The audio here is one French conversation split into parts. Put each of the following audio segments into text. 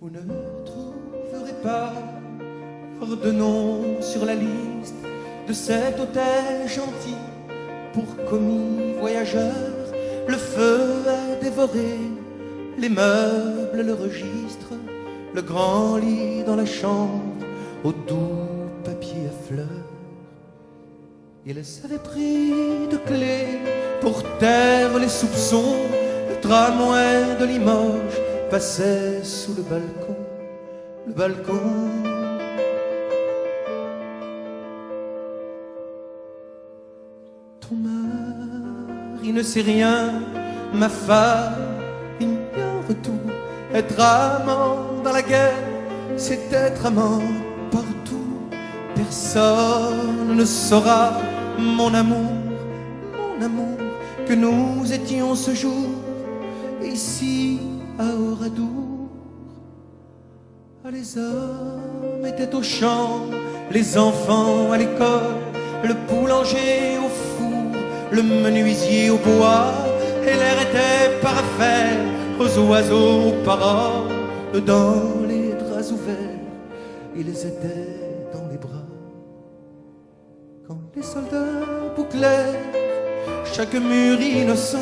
Vous ne trouverez pas de nom sur la liste de cet hôtel gentil pour commis voyageurs. Le feu a dévoré les meubles, le registre, le grand lit dans la chambre au doux papier à fleurs. Ils avaient pris de clés pour taire les soupçons. Le tramway de Limoges passait sous le balcon. Le balcon. Ton mari ne sait rien, ma femme ignore tout. Être amant dans la guerre, c'est être amant partout. Personne ne saura, mon amour, que nous étions ce jour ici à Oradour. Les hommes étaient au champ, les enfants à l'école, le boulanger au four, le menuisier au bois, et l'air était parfait aux oiseaux, aux paroles. Dans les draps ouverts, ils étaient dans les bras. Quand les soldats bouclaient chaque mur innocent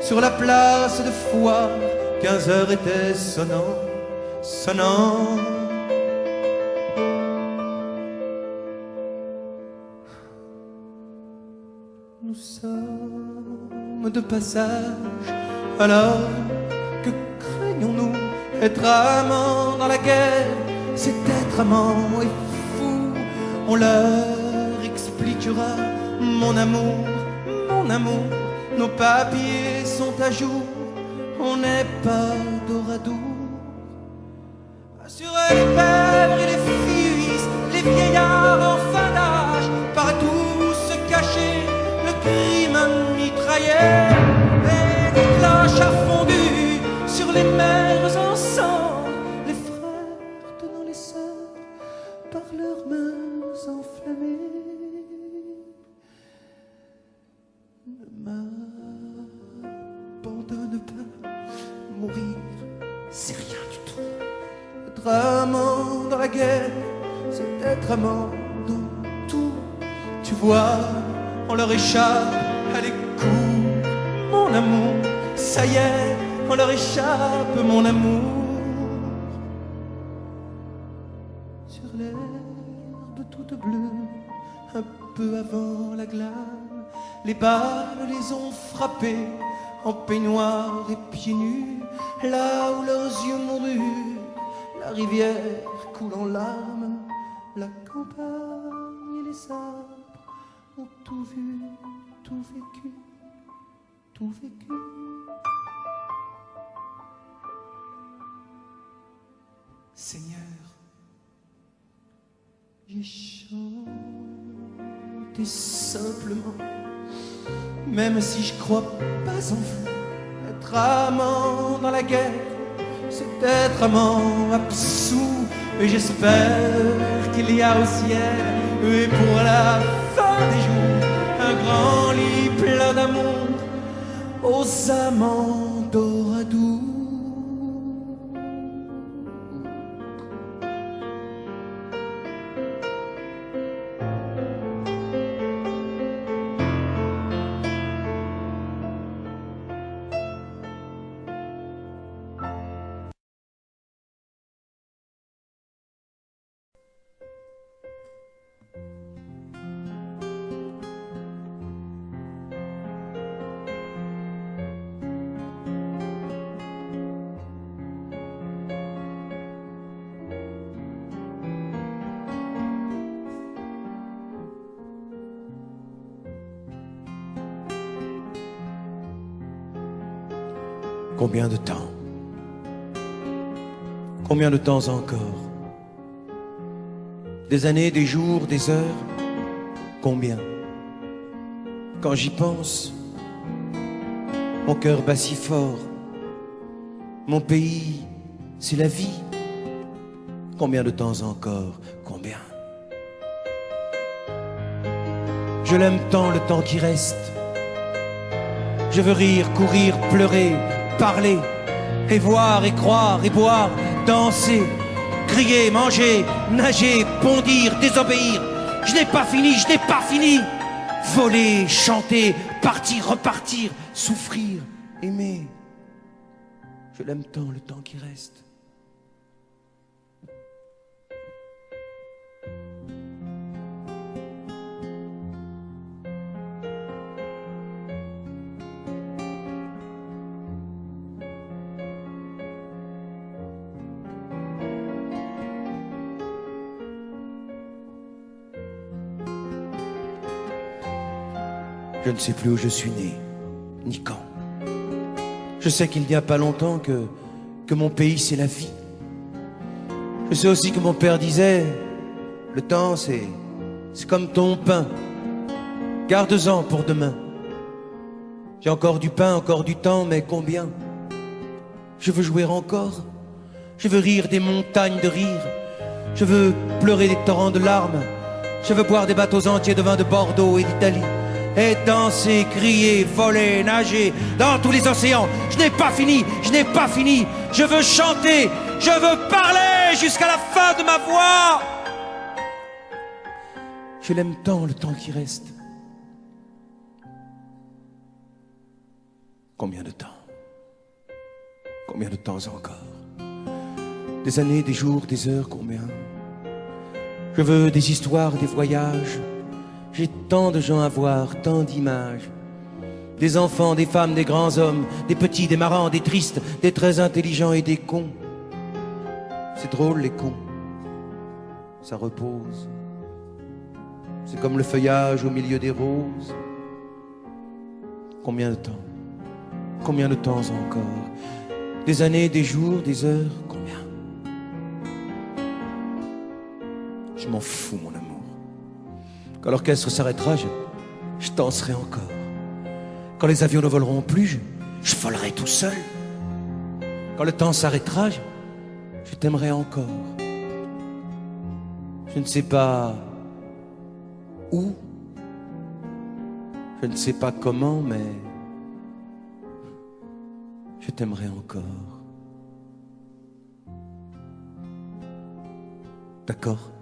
sur la place de Foire, 15 heures étaient sonnant. Nous sommes de passage, alors que craignons-nous? Être amant dans la guerre, c'est être amant et fou. On leur expliquera, mon amour, nos papiers sont à jour. On n'est pas d'Oradour. Assurez les pères et les fils, les vieillards en fin d'âge, partout se cacher, le crime mitraillé, et les cloches à fondu sur les mers ensemble, les frères tenant les sœurs par leurs mains enflammées. Ne m'abandonne pas, mourir, c'est rien du tout. Être amant dans la guerre, c'est être amant dans tout. Tu vois, on leur échappe à les coups, mon amour. Ça y est, on leur échappe, mon amour. Sur l'herbe toute bleue, un peu avant la glane, les balles les ont frappés en peignoir et pieds nus, là où leurs yeux mourus. La rivière coule en larmes, la campagne et les arbres ont tout vu, tout vécu, tout vécu. Seigneur, j'ai chanté simplement, même si je crois pas en vous. Être amant dans la guerre, c'est être amant absous. Et j'espère qu'il y a au ciel, et pour la fin des jours, un grand lit plein d'amour aux amants d'Oradour. Combien de temps? Combien de temps encore? Des années, des jours, des heures? Combien? Quand j'y pense, mon cœur bat si fort. Mon pays, c'est la vie. Combien de temps encore? Combien? Je l'aime tant, le temps qui reste. Je veux rire, courir, pleurer, parler, et voir, et croire, et boire, danser, crier, manger, nager, bondir, désobéir. Je n'ai pas fini, je n'ai pas fini. Voler, chanter, partir, repartir, souffrir, aimer. Je l'aime tant, le temps qui reste. Je ne sais plus où je suis né, ni quand. Je sais qu'il n'y a pas longtemps que mon pays c'est la vie. Je sais aussi que mon père disait, le temps c'est comme ton pain, garde-en pour demain. J'ai encore du pain, encore du temps, mais combien? Je veux jouer encore, je veux rire des montagnes de rire, je veux pleurer des torrents de larmes, je veux boire des bateaux entiers de vin de Bordeaux et d'Italie. Et danser, crier, voler, nager dans tous les océans. Je n'ai pas fini, je n'ai pas fini. Je veux chanter, je veux parler jusqu'à la fin de ma voix. Je l'aime tant, le temps qui reste. Combien de temps? Combien de temps encore? Des années, des jours, des heures, combien? Je veux des histoires, des voyages. J'ai tant de gens à voir, tant d'images. Des enfants, des femmes, des grands hommes, des petits, des marrants, des tristes, des très intelligents et des cons. C'est drôle les cons, ça repose. C'est comme le feuillage au milieu des roses. Combien de temps? Combien de temps encore? Des années, des jours, des heures, combien? Je m'en fous mon amour. Quand l'orchestre s'arrêtera, je danserai encore. Quand les avions ne voleront plus, je volerai tout seul. Quand le temps s'arrêtera, je t'aimerai encore. Je ne sais pas où, je ne sais pas comment, mais je t'aimerai encore. D'accord ?